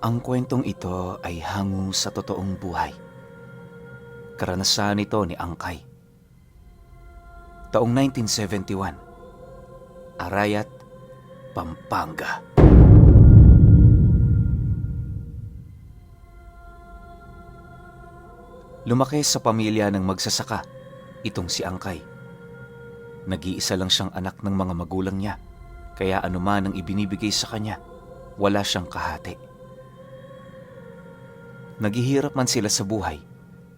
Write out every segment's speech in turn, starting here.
Ang kwentong ito ay hango sa totoong buhay. Karanasan ito ni Angkay. Taong 1971, Arayat, Pampanga. Lumaki sa pamilya ng magsasaka itong si Angkay. Nag-iisa lang siyang anak ng mga magulang niya, kaya anuman ang ibinibigay sa kanya, wala siyang kahati. Naghihirap man sila sa buhay,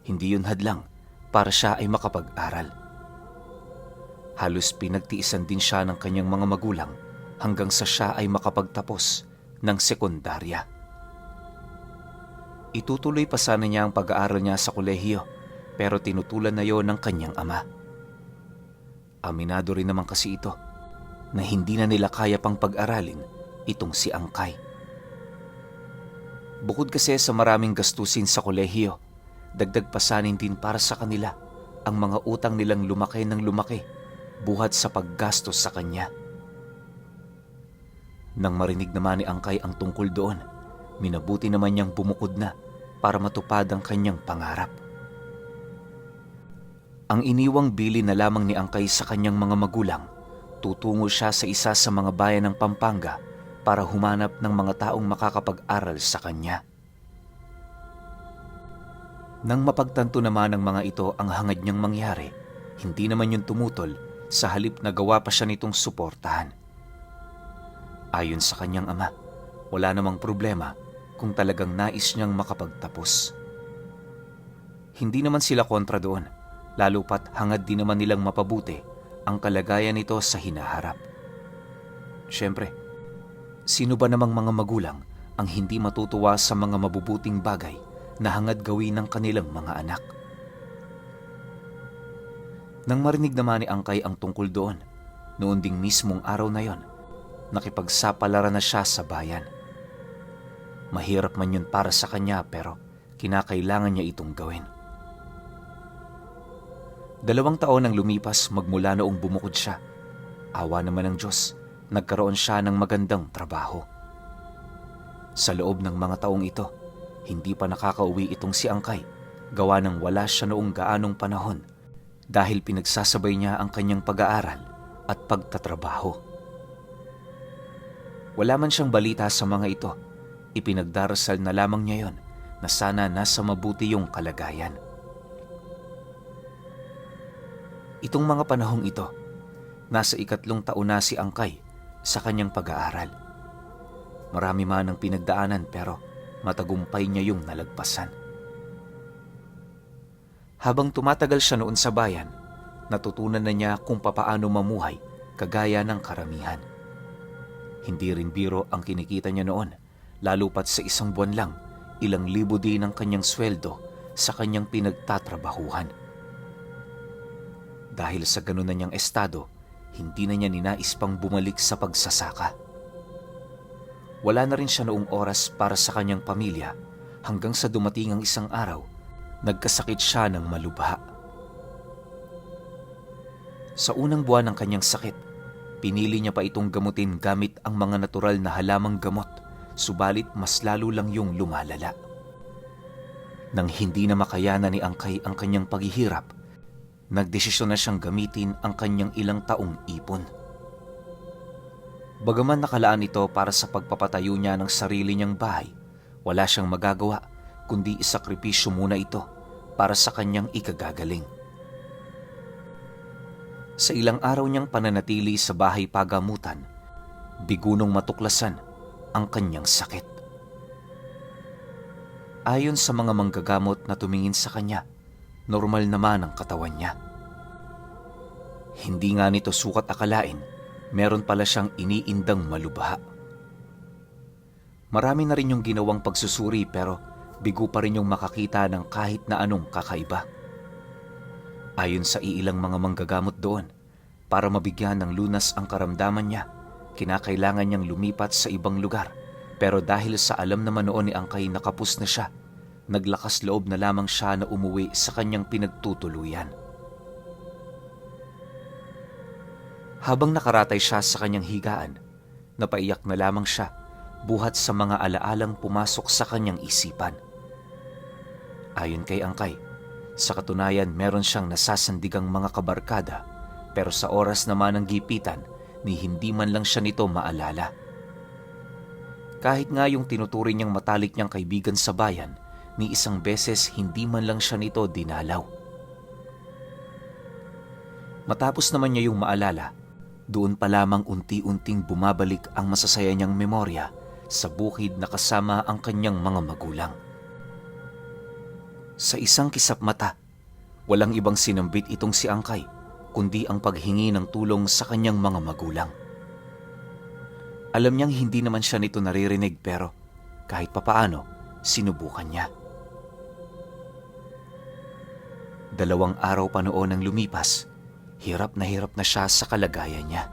hindi yun hadlang para siya ay makapag-aral. Halos pinagtiisan din siya ng kanyang mga magulang hanggang sa siya ay makapagtapos ng sekundarya. Itutuloy pa sana niya ang pag-aaral niya sa kolehiyo, pero tinutulan na yon ng kanyang ama. Aminado rin naman kasi ito na hindi na nila kaya pang pag-aralin itong si Angkay. Bukod kasi sa maraming gastusin sa kolehiyo, dagdag pasanin din para sa kanila ang mga utang nilang lumaki ng lumaki buhat sa paggastos sa kanya. Nang marinig naman ni Angkay ang tungkol doon, minabuti naman niyang bumukod na para matupad ang kanyang pangarap. Ang iniwang bili na lamang ni Angkay sa kanyang mga magulang, tutungo siya sa isa sa mga bayan ng Pampanga para humanap ng mga taong makakapag-aral sa kanya. Nang mapagtanto naman ng mga ito ang hangad niyang mangyari, hindi naman yun tumutol, sa halip na gawa pa siya nitong suportahan. Ayon sa kanyang ama, wala namang problema kung talagang nais niyang makapagtapos. Hindi naman sila kontra doon, lalo pat hangad din naman nilang mapabuti ang kalagayan nito sa hinaharap. Siyempre, sino ba namang mga magulang ang hindi matutuwa sa mga mabubuting bagay na hangad gawin ng kanilang mga anak? Nang marinig naman ni Angkay ang tungkol doon, noon ding mismong araw na yon, nakipagsapalaran na siya sa bayan. Mahirap man yun para sa kanya, pero kinakailangan niya itong gawin. 2 taon ang lumipas magmula noong bumukod siya. Awa naman ng Diyos, nagkaroon siya ng magandang trabaho. Sa loob ng mga taong ito, hindi pa nakakauwi itong si Angkay, gawa ng wala siya noong gaanong panahon dahil pinagsasabay niya ang kanyang pag-aaral at pagtatrabaho. Wala man siyang balita sa mga ito, ipinagdarasal na lamang niya yon na sana nasa mabuti yung kalagayan. Itong mga panahong ito, nasa 3 taon na si Angkay sa kanyang pag-aaral. Marami man ang pinagdaanan, pero matagumpay niya yung nalagpasan. Habang tumatagal siya noon sa bayan, natutunan na niya kung papaano mamuhay kagaya ng karamihan. Hindi rin biro ang kinikita niya noon, lalo pat sa 1 buwan lang, ilang libo din ang kanyang sweldo sa kanyang pinagtatrabahuhan. Dahil sa ganun na niyang estado, hindi na niya ninais pang bumalik sa pagsasaka. Wala na rin siya noong oras para sa kanyang pamilya hanggang sa dumating ang isang araw, nagkasakit siya ng malubha. Sa unang buwan ng kanyang sakit, pinili niya pa itong gamutin gamit ang mga natural na halamang gamot, subalit mas lalo lang yung lumalala. Nang hindi na makayanan ni Angkay ang kanyang paghihirap, nagdesisyon na siyang gamitin ang kanyang ilang taong ipon. Bagaman nakalaan ito para sa pagpapatayo niya ng sarili niyang bahay, wala siyang magagawa kundi isakripisyo muna ito para sa kanyang ikagagaling. Sa ilang araw niyang pananatili sa bahay pagamutan, bigunong matuklasan ang kanyang sakit. Ayon sa mga manggagamot na tumingin sa kanya, normal naman ang katawan niya. Hindi nga nito sukat akalain, meron pala siyang iniindang malubha. Marami na rin yung ginawang pagsusuri, pero bigo pa rin yung makakita ng kahit na anong kakaiba. Ayon sa iilang mga manggagamot doon, para mabigyan ng lunas ang karamdaman niya, kinakailangan niyang lumipat sa ibang lugar. Pero dahil sa alam naman noon ni Angkay na kapos na siya, naglakas loob na lamang siya na umuwi sa kanyang pinagtutuluyan. Habang nakaratay siya sa kanyang higaan, napaiyak na lamang siya buhat sa mga alaalang pumasok sa kanyang isipan. Ayon kay Angkay, sa katunayan meron siyang nasasandigang mga kabarkada, pero sa oras naman ng gipitan ni hindi man lang siya nito maalala. Kahit nga yung tinuturing niyang matalik niyang kaibigan sa bayan, ni isang beses hindi man lang siya nito dinalaw. Matapos naman niya yung maalala, doon pa lamang unti-unting bumabalik ang masasaya niyang memorya sa bukid na kasama ang kanyang mga magulang. Sa isang kisap mata, walang ibang sinambit itong si Angkay, kundi ang paghingi ng tulong sa kanyang mga magulang. Alam niyang hindi naman siya nito naririnig pero kahit papaano, sinubukan niya. 2 araw pa noon ang lumipas, hirap na siya sa kalagayan niya.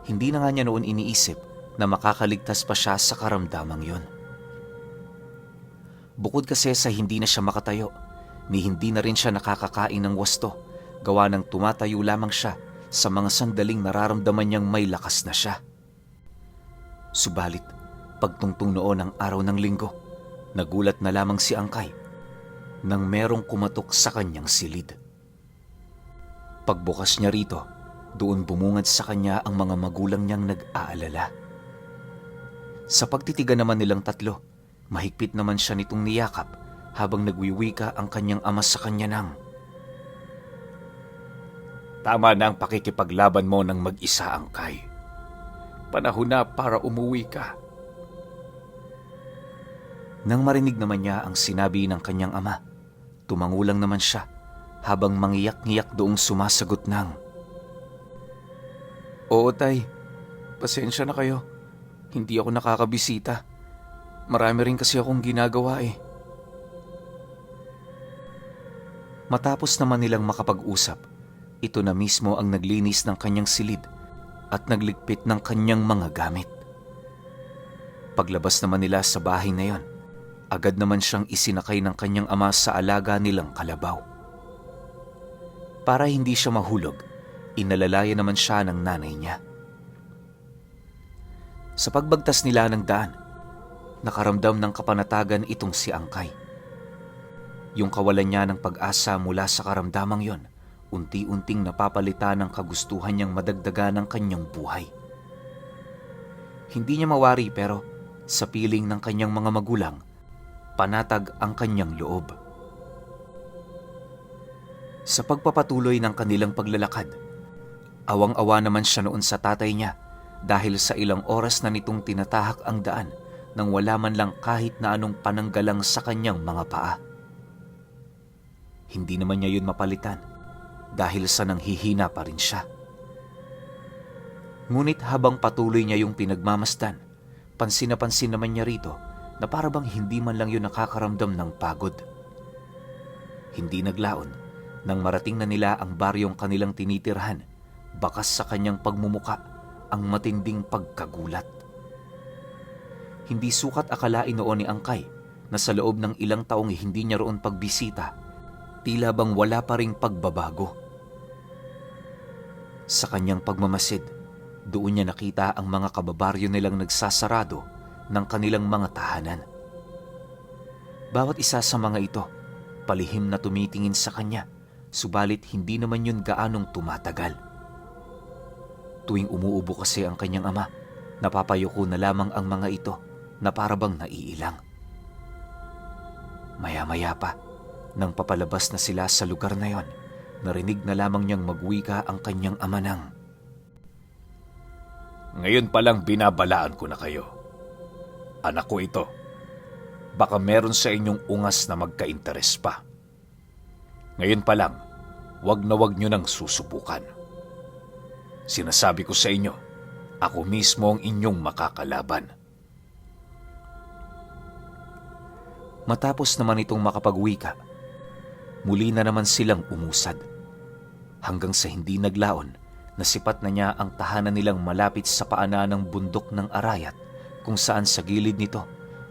Hindi na nga niya noon iniisip na makakaligtas pa siya sa karamdamang yon. Bukod kasi sa hindi na siya makatayo, ni hindi na rin siya nakakakain ng wasto, gawa ng tumatayo lamang siya sa mga sandaling nararamdaman niyang may lakas na siya. Subalit, pagtungtong noon ng araw ng linggo, nagulat na lamang si Angkay nang merong kumatok sa kanyang silid. Pagbukas niya rito, doon bumungad sa kanya ang mga magulang niyang nag-aalala. Sa pagtitigan naman nilang tatlo, mahigpit naman siya nitong niyakap habang nagwiwika ang kanyang ama sa kanya ng, "Tama na ang pakikipaglaban mo ng mag-isa, Angkay. Panahon na para umuwi ka." Nang marinig naman niya ang sinabi ng kanyang ama, tumangulang naman siya habang mangiyak-ngiyak doong sumasagot ng, "Oo tay, pasensya na kayo. Hindi ako nakakabisita. Marami rin kasi akong ginagawa eh." Matapos naman nilang makapag-usap, ito na mismo ang naglinis ng kanyang silid at nagligpit ng kanyang mga gamit. Paglabas naman nila sa bahay na yon, agad naman siyang isinakay ng kanyang ama sa alaga nilang kalabaw. Para hindi siya mahulog, inalalayan naman siya ng nanay niya. Sa pagbagtas nila ng daan, nakaramdam ng kapanatagan itong si Angkay. Yung kawalan niya ng pag-asa mula sa karamdamang yon, unti-unting napapalitan ng kagustuhan niyang madagdagan ng kanyang buhay. Hindi niya mawari pero sa piling ng kanyang mga magulang, panatag ang kanyang loob. Sa pagpapatuloy ng kanilang paglalakad, awang-awa naman siya noon sa tatay niya dahil sa ilang oras na nitong tinatahak ang daan nang wala man lang kahit na anong pananggalang sa kanyang mga paa. Hindi naman niya yun mapalitan dahil sa nanghihina pa rin siya. Ngunit habang patuloy niya yung pinagmamasdan, pansin na pansin naman niya rito na parabang hindi man lang yun nakakaramdam ng pagod. Hindi naglaon nang marating na nila ang baryong kanilang tinitirhan, bakas sa kanyang pagmumuka ang matinding pagkagulat. Hindi sukat akalain noon ni Angkay na sa loob ng ilang taong hindi niya roon pagbisita, tila bang wala pa ring pagbabago. Sa kanyang pagmamasid, doon niya nakita ang mga kababaryo nilang nagsasarado ng kanilang mga tahanan. Bawat isa sa mga ito, palihim na tumitingin sa kanya, subalit hindi naman yun gaanong tumatagal. Tuwing umuubo kasi ang kanyang ama, napapayuko na lamang ang mga ito na parabang naiilang. Maya-maya pa, nang papalabas na sila sa lugar na yon, narinig na lamang niyang magwika ang kanyang ama ng, "Ngayon palang binabalaan ko na kayo. Anak ko ito, baka meron sa inyong ungas na magka-interes pa. Ngayon pa lang, wag na wag nyo nang susubukan. Sinasabi ko sa inyo, ako mismo ang inyong makakalaban." Matapos naman itong makapagwika, muli na naman silang umusad. Hanggang sa hindi naglaon, nasipat na niya ang tahanan nilang malapit sa paanan ng bundok ng Arayat, kung saan sa gilid nito,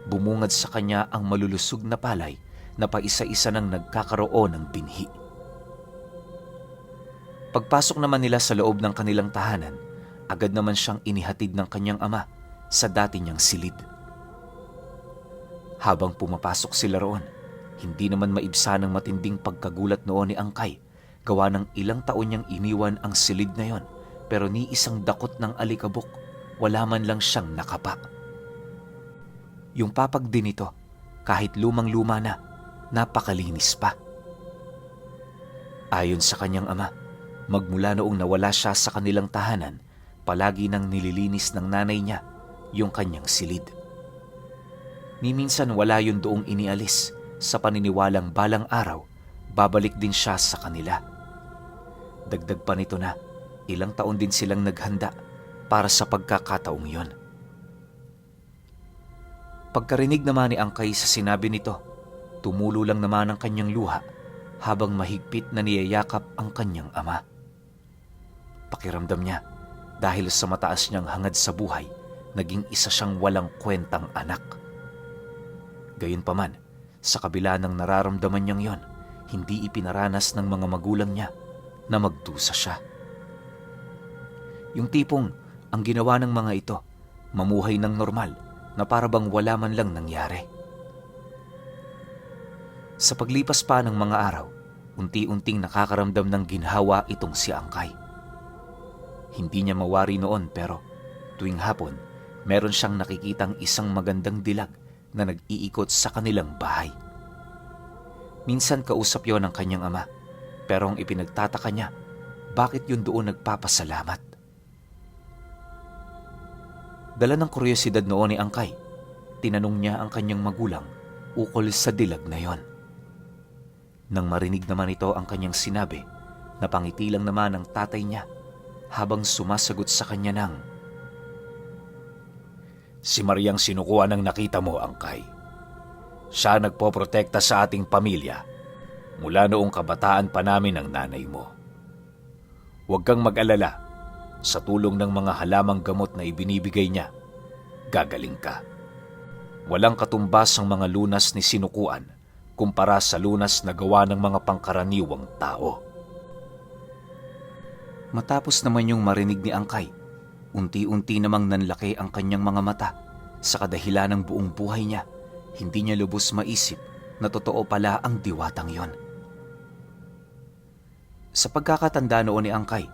bumungad sa kanya ang malulusog na palay na paisa-isa nang nagkakaroon ng binhi. Pagpasok naman nila sa loob ng kanilang tahanan, agad naman siyang inihatid ng kanyang ama sa dati niyang silid. Habang pumapasok sila roon, hindi naman maibsa ng matinding pagkagulat noon ni Angkay, gawa ng ilang taon niyang iniwan ang silid na yon, pero ni isang dakot ng alikabok, wala man lang siyang nakapa. Yung papag din ito, kahit lumang-luma na, napakalinis pa. Ayon sa kanyang ama, magmula noong nawala siya sa kanilang tahanan, palagi nang nililinis ng nanay niya yung kanyang silid. Ni minsan wala yun doong inialis sa paniniwalang balang araw, babalik din siya sa kanila. Dagdag pa nito na ilang taon din silang naghanda para sa pagkakataong yon. Pagkarinig naman ni Angkay sa sinabi nito, tumulo lang naman ang kanyang luha habang mahigpit na niyayakap ang kanyang ama. Pakiramdam niya, dahil sa mataas niyang hangad sa buhay, naging isa siyang walang kwentang anak. Gayunpaman, sa kabila ng nararamdaman niyang yon, hindi ipinaranas ng mga magulang niya na magdusa siya. Yung tipong ang ginawa ng mga ito, mamuhay ng normal na para bang wala man lang nangyari. Sa paglipas pa ng mga araw, unti-unting nakakaramdam ng ginhawa itong si Angkay. Hindi niya mawari noon pero tuwing hapon, meron siyang nakikitang isang magandang dilag na nag-iikot sa kanilang bahay. Minsan kausap yon ng kanyang ama, pero ang ipinagtataka niya, bakit yun doon nagpapasalamat? Dala ng kuryosidad noon ni Angkay, tinanong niya ang kanyang magulang ukol sa dilag na yon. Nang marinig naman ito ang kanyang sinabi, napangiti lang naman ang tatay niya habang sumasagot sa kanya ng, "Si Mariang sinukuan ang nakita mo, Angkay. Siya nagpoprotekta sa ating pamilya mula noong kabataan pa namin ng nanay mo. Huwag kang mag-alala, sa tulong ng mga halamang gamot na ibinibigay niya, gagaling ka. Walang katumbas ang mga lunas ni sinukuan kumpara sa lunas na gawa ng mga pangkaraniwang tao." Matapos naman yung marinig ni Angkay, unti-unti namang nanlaki ang kanyang mga mata sa kadahilan ng buong buhay niya. Hindi niya lubos maisip na totoo pala ang diwatang yon. Sa pagkakatanda noon ni Angkay,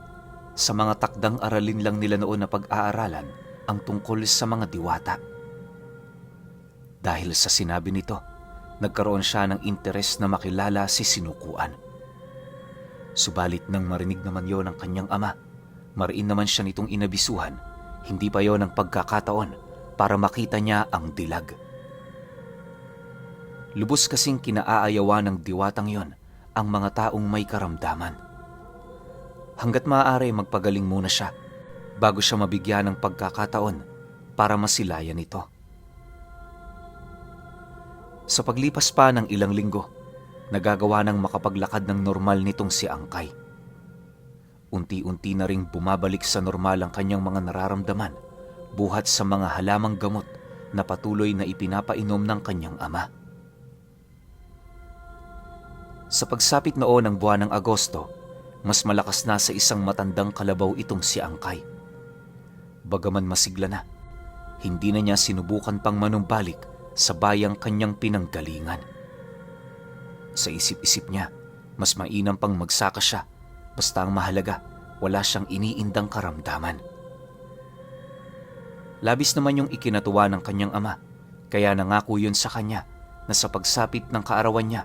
sa mga takdang aralin lang nila noon na pag-aaralan ang tungkol sa mga diwata. Dahil sa sinabi nito, nagkaroon siya ng interes na makilala si sinukuan. Subalit nang marinig naman yon ng kanyang ama, mariin naman siya nitong inabisuhan, hindi pa yon ang pagkakataon para makita niya ang dilag. Lubos kasing kinaayawan ng diwatang yon ang mga taong may karamdaman. Hanggat maaari magpagaling muna siya bago siya mabigyan ng pagkakataon para masilayan ito. Sa paglipas pa ng ilang linggo, nagagawa ng makapaglakad ng normal nitong si Angkay. Unti-unti na ring bumabalik sa normal ang kanyang mga nararamdaman buhat sa mga halamang gamot na patuloy na ipinapainom ng kanyang ama. Sa pagsapit noon ng buwan ng Agosto, mas malakas na sa isang matandang kalabaw itong si Angkay. Bagaman masigla na, hindi na niya sinubukan pang manumbalik sa bayang kanyang pinanggalingan. Sa isip-isip niya, mas mainam pang magsaka siya, basta ang mahalaga, wala siyang iniindang karamdaman. Labis naman yung ikinatuwa ng kanyang ama, kaya nangako yun sa kanya na sa pagsapit ng kaarawan niya,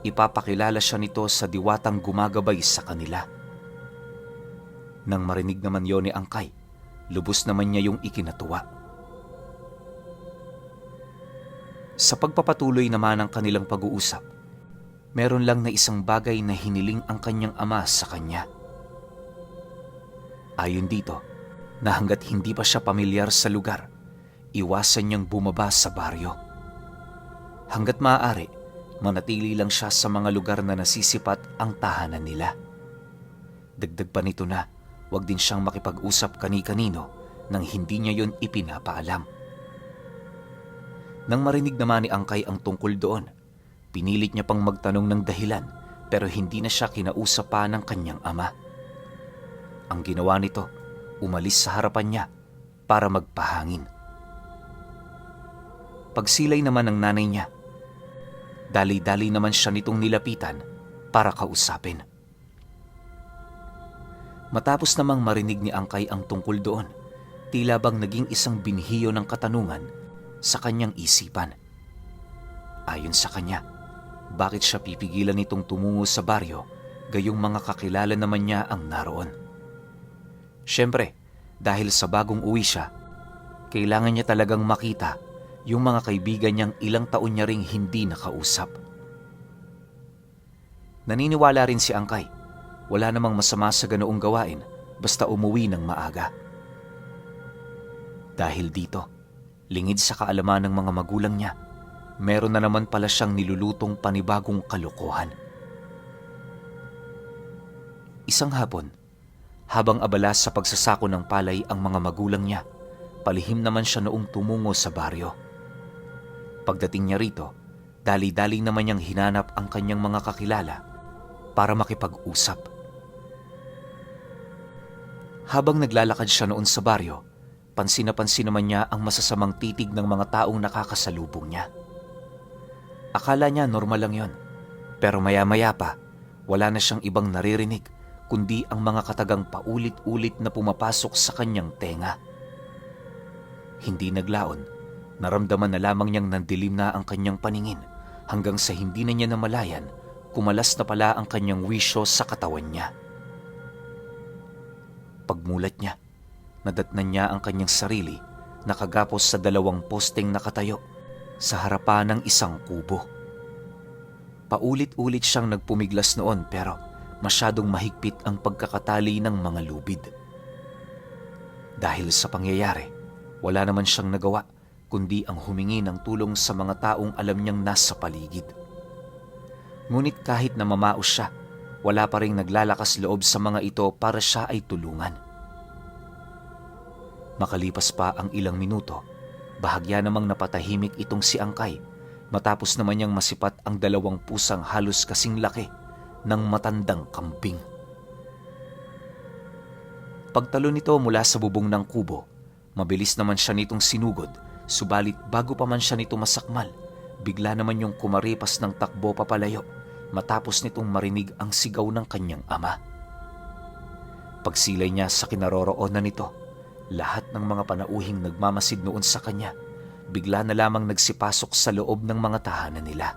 ipapakilala siya nito sa diwatang gumagabay sa kanila. Nang marinig naman yon ni Angkay, lubos naman niya yung ikinatuwa. Sa pagpapatuloy naman ng kanilang pag-uusap, meron lang na isang bagay na hiniling ang kanyang ama sa kanya. Ayon dito, na hanggat hindi pa siya pamilyar sa lugar, iwasan niyang bumaba sa baryo. Hanggat maaari, manatili lang siya sa mga lugar na nasisipat ang tahanan nila. Dagdag pa nito na wag din siyang makipag-usap kani-kanino nang hindi niya yon ipinapaalam. Nang marinig naman ni Angkay ang tungkol doon, pinilit niya pang magtanong ng dahilan pero hindi na siya kinausap pa ng kanyang ama. Ang ginawa nito, umalis sa harapan niya para magpahangin. Pagsilay naman ng nanay niya, dali-dali naman siya nitong nilapitan para kausapin. Matapos namang marinig ni Angkay ang tungkol doon, tila bang naging isang binhiyo ng katanungan sa kanyang isipan. Ayon sa kanya, bakit siya pipigilan nitong tumungo sa baryo gayong mga kakilala naman niya ang naroon? Siyempre, dahil sa bagong uwi siya, kailangan niya talagang makita yung mga kaibigan niyang ilang taon niya ring hindi nakausap. Naniniwala rin si Angkay, wala namang masama sa ganoong gawain basta umuwi ng maaga. Dahil dito, lingid sa kaalaman ng mga magulang niya, meron na naman pala siyang nilulutong panibagong kalokohan. Isang hapon, habang abala sa pagsasako ng palay ang mga magulang niya, palihim naman siya noong tumungo sa baryo. Pagdating niya rito, dali-dali naman niyang hinanap ang kanyang mga kakilala para makipag-usap. Habang naglalakad siya noon sa baryo, pansin na pansin naman niya ang masasamang titig ng mga taong nakakasalubong niya. Akala niya normal lang yon, pero maya-maya pa, wala na siyang ibang naririnig kundi ang mga katagang paulit-ulit na pumapasok sa kanyang tenga. Hindi naglaon, naramdaman na lamang niyang nandilim na ang kanyang paningin hanggang sa hindi na niya namalayan, kumalas na pala ang kanyang wisyo sa katawan niya. Pagmulat niya, nadatnan niya ang kanyang sarili nakagapos sa 2 posteng nakatayo sa harapan ng isang kubo. Paulit-ulit siyang nagpumiglas noon pero masyadong mahigpit ang pagkakatali ng mga lubid. Dahil sa pangyayari, wala naman siyang nagawa kundi ang humingi ng tulong sa mga taong alam niyang nasa paligid. Ngunit kahit na mamaos siya, wala pa ring naglalakas loob sa mga ito para siya ay tulungan. Makalipas pa ang ilang minuto, bahagya namang napatahimik itong si Angkay matapos naman niyang masipat ang 2 pusang halos kasing laki ng matandang kambing. Pagtalo nito mula sa bubong ng kubo, mabilis naman siya nitong sinugod, subalit bago pa man siya nito masakmal, bigla naman yung kumaripas ng takbo papalayo matapos nitong marinig ang sigaw ng kanyang ama. Pagsilay niya sa kinaroroonan nito, lahat ng mga panauhing nagmamasid noon sa kanya, bigla na lamang nagsipasok sa loob ng mga tahanan nila.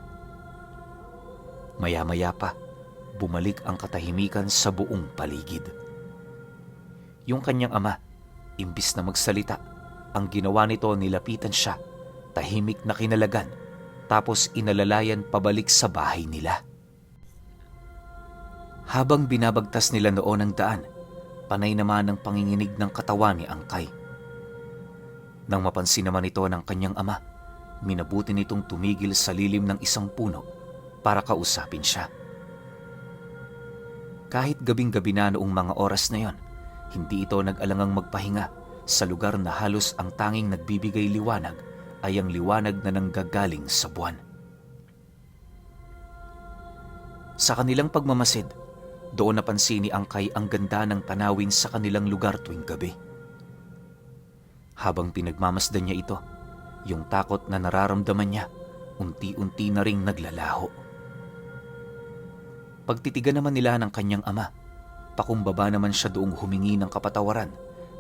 Maya-maya pa, bumalik ang katahimikan sa buong paligid. Yung kanyang ama, imbis na magsalita, ang ginawa nito nilapitan siya, tahimik na kinalagan, tapos inalalayan pabalik sa bahay nila. Habang binabagtas nila noon ang daan, panay naman ang panginginig ng katawan ni Angkay. Nang mapansin naman ito ng kanyang ama, minabuti nitong tumigil sa lilim ng isang puno para kausapin siya. Kahit gabing-gabi na noong mga oras na yon, hindi ito nag-alangang magpahinga sa lugar na halos ang tanging nagbibigay liwanag ay ang liwanag na nanggagaling sa buwan. Sa kanilang pagmamasid, doon napansin ni Angkay ang ganda ng tanawin sa kanilang lugar tuwing gabi. Habang pinagmamasdan niya ito, yung takot na nararamdaman niya, unti-unti na ring naglalaho. Pagtitigan naman nila ng kanyang ama, pakumbaba naman siya doong humingi ng kapatawaran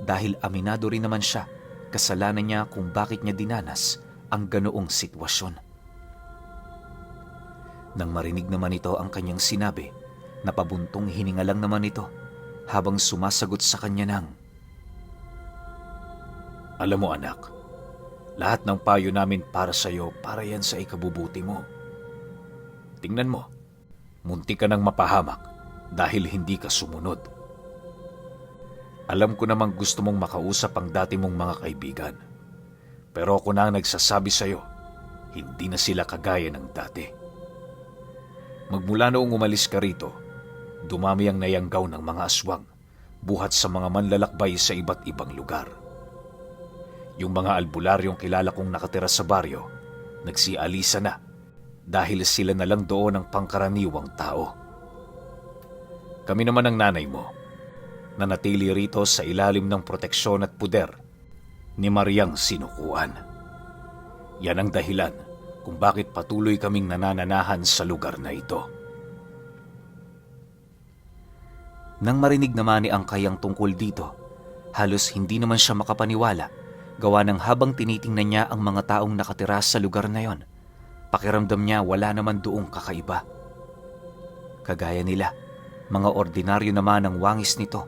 dahil aminado rin naman siya, kasalanan niya kung bakit niya dinanas ang ganoong sitwasyon. Nang marinig naman ito ang kanyang sinabi, napabuntong hininga lang naman ito habang sumasagot sa kanya ng, "Alam mo anak, lahat ng payo namin para sa iyo para yan sa ikabubuti mo. Tingnan mo, muntik ka nang mapahamak dahil hindi ka sumunod. Alam ko namang gusto mong makausap ang dati mong mga kaibigan. Pero ako na ang nagsasabi sa iyo, hindi na sila kagaya ng dati. Magmula noong umalis ka rito, dumami ang nayanggaw ng mga aswang, buhat sa mga manlalakbay sa iba't ibang lugar. Yung mga albularyong kilala kong nakatira sa baryo, nagsialisa na dahil sila na lang doon ang pangkaraniwang tao. Kami naman ang nanay mo, nanatili rito sa ilalim ng proteksyon at puder ni Mariang Sinukuan. Yan ang dahilan kung bakit patuloy kaming nanananahan sa lugar na ito. Nang marinig naman ni Angkay ang tungkol dito, halos hindi naman siya makapaniwala, gawa ng habang tinitingnan niya ang mga taong nakatira sa lugar na yon, pakiramdam niya wala naman doong kakaiba. Kagaya nila, mga ordinaryo naman ang wangis nito.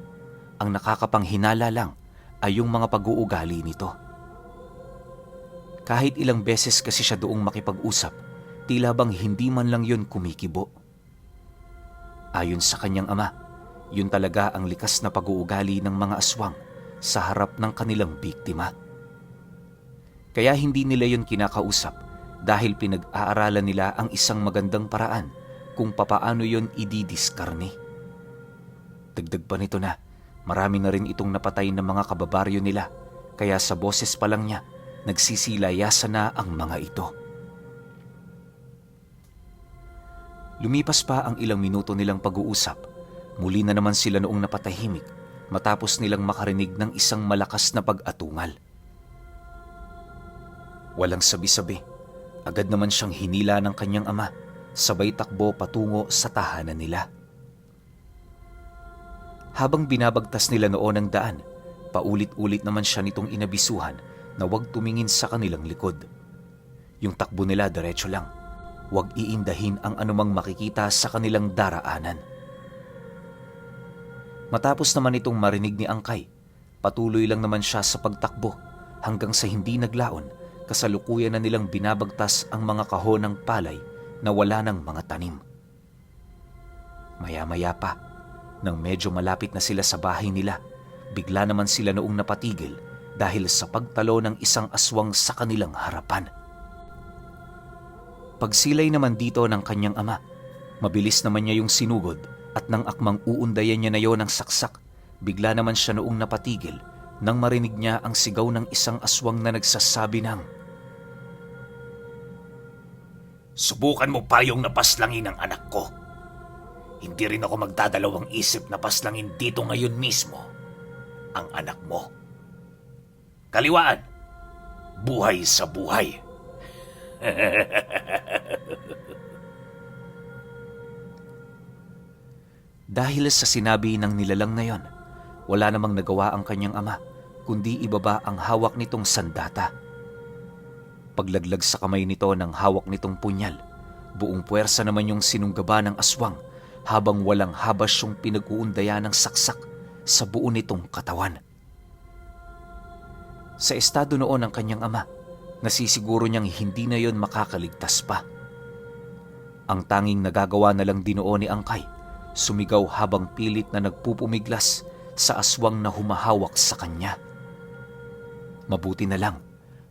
Ang nakakapanghinala lang ay yung mga pag-uugali nito. Kahit ilang beses kasi siya doong makipag-usap, tila bang hindi man lang yun kumikibo. Ayon sa kanyang ama, yun talaga ang likas na pag-uugali ng mga aswang sa harap ng kanilang biktima. Kaya hindi nila yun kinakausap dahil pinag-aaralan nila ang isang magandang paraan kung papaano yun ididiskarni. Dagdag pa nito na, marami na rin itong napatay ng mga kababaryo nila, kaya sa boses pa lang niya, nagsisilayasan na ang mga ito. Lumipas pa ang ilang minuto nilang pag-uusap. Muli na naman sila noong napatahimik matapos nilang makarinig ng isang malakas na pag-atungal. Walang sabi-sabi, agad naman siyang hinila ng kanyang ama, sabay takbo patungo sa tahanan nila. Habang binabagtas nila noon ang daan, paulit-ulit naman siya nitong inabisuhan na huwag tumingin sa kanilang likod. Yung takbo nila diretso lang, huwag iindahin ang anumang makikita sa kanilang daraanan. Matapos naman itong marinig ni Angkay, patuloy lang naman siya sa pagtakbo hanggang sa hindi naglaon, kasalukuyan na nilang binabagtas ang mga kahon ng palay na wala ng mga tanim. Maya-maya pa, nang medyo malapit na sila sa bahay nila, bigla naman sila noong napatigil dahil sa pagtalo ng isang aswang sa kanilang harapan. Pagsilay naman dito ng kanyang ama, mabilis naman niya yung sinugod at nang akmang uundayan niya na yon ng saksak, bigla naman siya noong napatigil nang marinig niya ang sigaw ng isang aswang na nagsasabi ng, "Subukan mo pa yung napaslangin ng anak ko. Hindi rin ako magdadalawang isip na paslangin dito ngayon mismo ang anak mo. Kaliwaan, buhay sa buhay." Dahil sa sinabi ng nilalang na yon, wala namang nagawa ang kanyang ama, kundi ibaba ang hawak nitong sandata. Paglaglag sa kamay nito ng hawak nitong punyal, buong puwersa naman yung sinuggaba ng aswang habang walang habas yung pinag-uundayan ng saksak sa buo nitong katawan. Sa estado noon ng kanyang ama, nasisiguro niyang hindi na yon makakaligtas pa. Ang tanging nagagawa na lang din noon ni Angkay, sumigaw habang pilit na nagpupumiglas sa aswang na humahawak sa kanya. Mabuti na lang,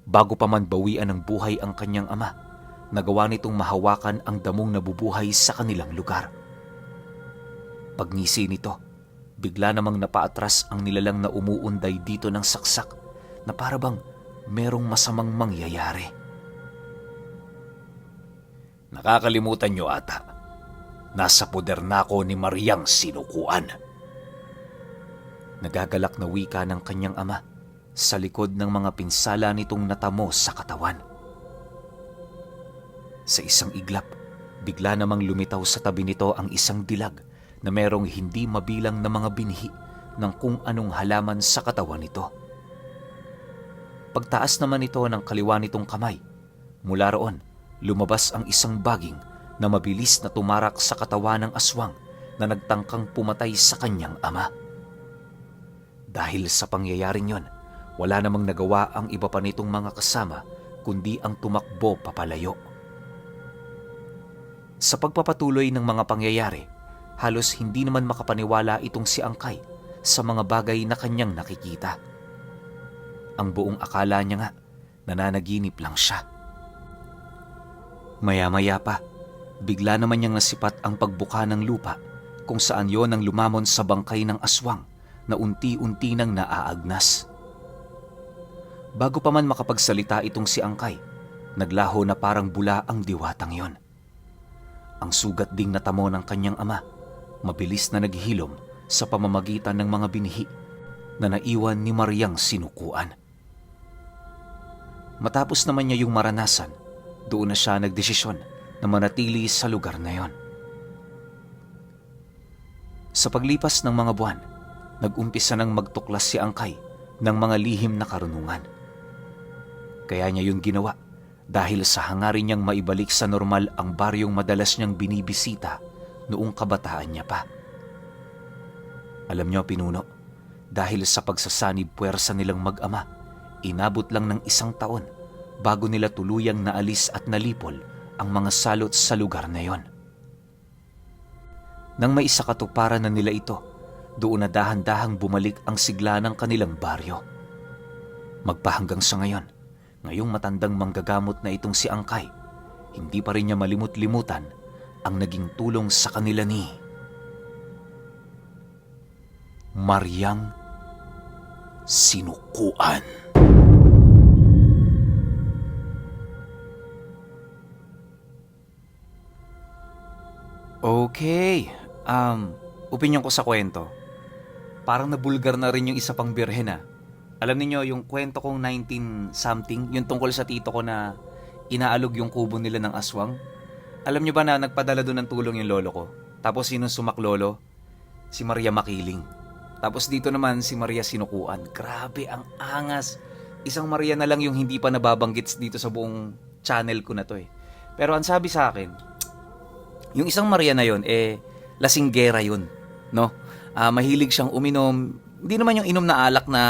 bago pa man bawian ng buhay ang kanyang ama, nagawa nitong mahawakan ang damong nabubuhay sa kanilang lugar. Pagngisi nito, bigla namang napaatras ang nilalang na umuunday dito ng saksak na parabang merong masamang mangyayari. "Nakakalimutan niyo ata. Nasa poder na ako ni Mariang Sinukuan." Nagagalak na wika ng kanyang ama sa likod ng mga pinsala nitong natamo sa katawan. Sa isang iglap, bigla namang lumitaw sa tabi nito ang isang dilag na merong hindi mabilang na mga binhi ng kung anong halaman sa katawan nito. Pagtaas naman ito ng kaliwa nitong kamay, mula roon lumabas ang isang baging na mabilis na tumarak sa katawan ng aswang na nagtangkang pumatay sa kanyang ama. Dahil sa pangyayaring yon, wala namang nagawa ang iba pa nitong mga kasama kundi ang tumakbo papalayo. Sa pagpapatuloy ng mga pangyayari, halos hindi naman makapaniwala itong si Angkay sa mga bagay na kanyang nakikita. Ang buong akala niya nga, nananaginip lang siya. Maya-maya pa, bigla naman niyang nasipat ang pagbuka ng lupa kung saan yon ang lumamon sa bangkay ng aswang na unti-unti nang naaagnas. Bago pa man makapagsalita itong si Angkay, naglaho na parang bula ang diwatang yon. Ang sugat ding natamo ng kanyang ama, mabilis na naghilom sa pamamagitan ng mga binhi na naiwan ni Mariang Sinukuan. Matapos naman niya yung maranasan, doon na siya nagdesisyon na manatili sa lugar na yon. Sa paglipas ng mga buwan, nag-umpisa nang magtuklas si Angkay ng mga lihim na karunungan. Kaya niya yung ginawa dahil sa hangarin niyang maibalik sa normal ang baryong madalas niyang binibisita noong kabataan niya pa. Alam niyo, pinuno, dahil sa pagsasanib puwersa nilang mag-ama, inabot lang ng 1 taon bago nila tuluyang naalis at nalipol ang mga salot sa lugar na yon. Nang may isakatuparan na nila ito, doon na dahan-dahang bumalik ang sigla ng kanilang baryo. Magpahanggang sa ngayon, ngayong matandang manggagamot na itong si Angkay, hindi pa rin niya malimut-limutan ang naging tulong sa kanila ni Mariang Sinukuan. Okay, opinyon ko sa kwento. Parang nabulgar na rin yung isa pang birhen ah. Alam niyo yung kwento kong 19-something, yung tungkol sa tito ko na inaalog yung kubo nila ng aswang. Alam niyo ba na nagpadala doon ng tulong yung lolo ko? Tapos sino sumaklolo? Si Maria Makiling. Tapos dito naman si Maria Sinukuan. Grabe, ang angas. Isang Maria na lang yung hindi pa nababanggit dito sa buong channel ko na to eh. Pero ang sabi sa akin, yung isang Maria na yon lasinggera yun, no? Mahilig siyang uminom. Hindi naman yung inom na alak na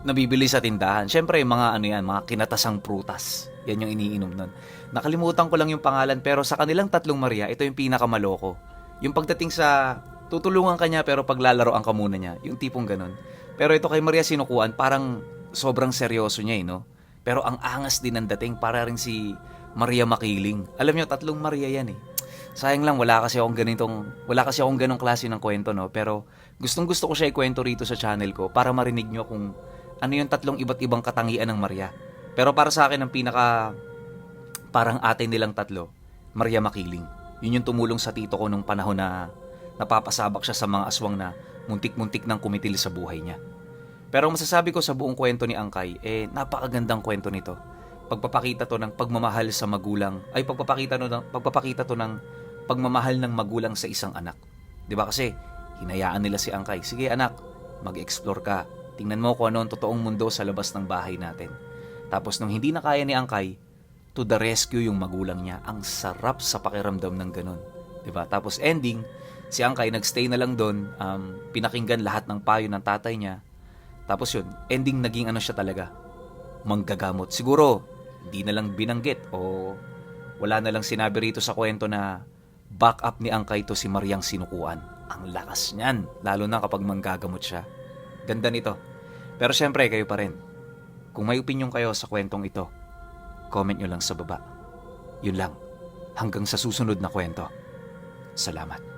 nabibili sa tindahan. Syempre, mga kinatasang prutas. Yan yung iniinom nun. Nakalimutan ko lang yung pangalan, pero sa kanilang 3 Maria, ito yung pinakamaloko. Yung pagdating sa tutulungan ka niya pero paglalaroan ka muna niya, yung tipong ganun. Pero ito kay Maria Sinukuan, parang sobrang seryoso niya no? Pero ang angas din ang dating, para rin si Maria Makiling. Alam niyo, 3 Maria yan Sayang lang, wala kasi akong ganong klase ng kwento, no? Pero gustong-gusto ko siya ikwento rito sa channel ko para marinig nyo kung ano yung 3 iba't ibang katangian ng Maria. Pero para sa akin, ang parang ate nilang 3, Maria Makiling. Yun yung tumulong sa tito ko nung panahon na napapasabak siya sa mga aswang na muntik-muntik nang kumitil sa buhay niya. Pero masasabi ko sa buong kwento ni Angkay, napakagandang kwento nito. Pagpapakita to ng pagmamahal sa magulang, pagpapakita to ng pagmamahal ng magulang sa isang anak. 'Di ba kasi hinayaan nila si Angkay, sige anak, mag-explore ka. Tingnan mo kung ano ang totoong mundo sa labas ng bahay natin. Tapos nung hindi na kaya ni Angkay, to the rescue yung magulang niya. Ang sarap sa pakiramdam ng ganun. 'Di ba? Tapos ending, si Angkay nagstay na lang doon, pinakinggan lahat ng payo ng tatay niya. Tapos yun, ending naging siya talaga, manggagamot. Siguro hindi na lang binanggit o wala na lang sinabi rito sa kwento na backup ni Angkay to si Mariang Sinukuan. Ang lakas niyan, lalo na kapag manggagamot siya. Ganda nito. Pero syempre, kayo pa rin. Kung may opinion kayo sa kwentong ito, comment nyo lang sa baba. Yun lang. Hanggang sa susunod na kwento. Salamat.